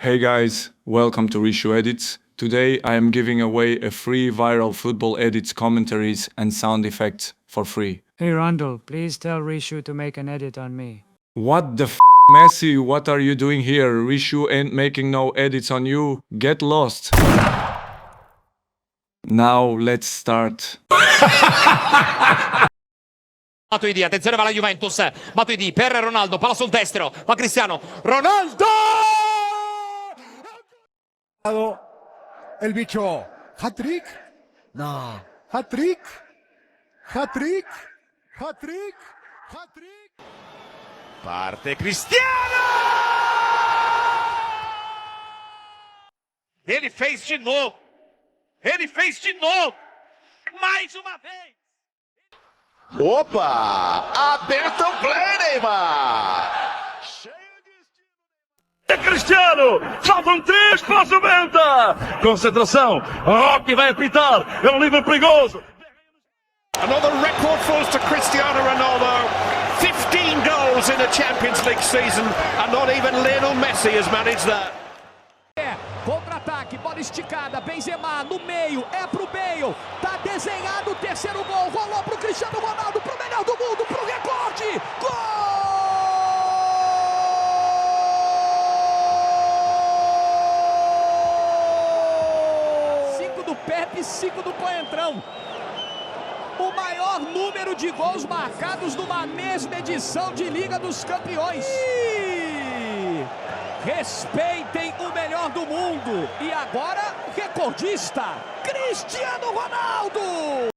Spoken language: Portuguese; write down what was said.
Hey guys, welcome to Rishu Edits. Today I am giving away a free viral football edits, commentaries and sound effects for free. Hey Randall, please tell Rishu to make an edit on me. What the f***, Messi, what are you doing here? Rishu ain't making no edits on you. Get lost. Now let's start. Matuidi, attenzione, va la Juventus. Matuidi per Ronaldo, palla sul destro, va Cristiano. Ronaldo! El bicho. ¿Hat-trick? No. ¿Hat-trick? ¿Hat-trick? ¿Hat-trick? ¿Hat-trick? Parte Cristiano! Ele fez de novo. Ele fez de novo. Mais uma vez. Opa! Aberta o play, Neymar! É Cristiano! Faltam 3 para a 90! Concentração! Roque vai apitar! É um livre perigoso! Another record falls to Cristiano Ronaldo. 15 goals in the Champions League season, and not even Lionel Messi has managed that. Contra-ataque, bola esticada, Benzema no meio, é pro Bale, tá desenhado o terceiro gol, rolou pro Cristiano Ronaldo, pro melhor do mundo, pro recorde, gol! 5 do Pepe, 5 do Coentrão. O maior número de gols marcados numa mesma edição de Liga dos Campeões. Respeitem o melhor do mundo. E agora, recordista, Cristiano Ronaldo!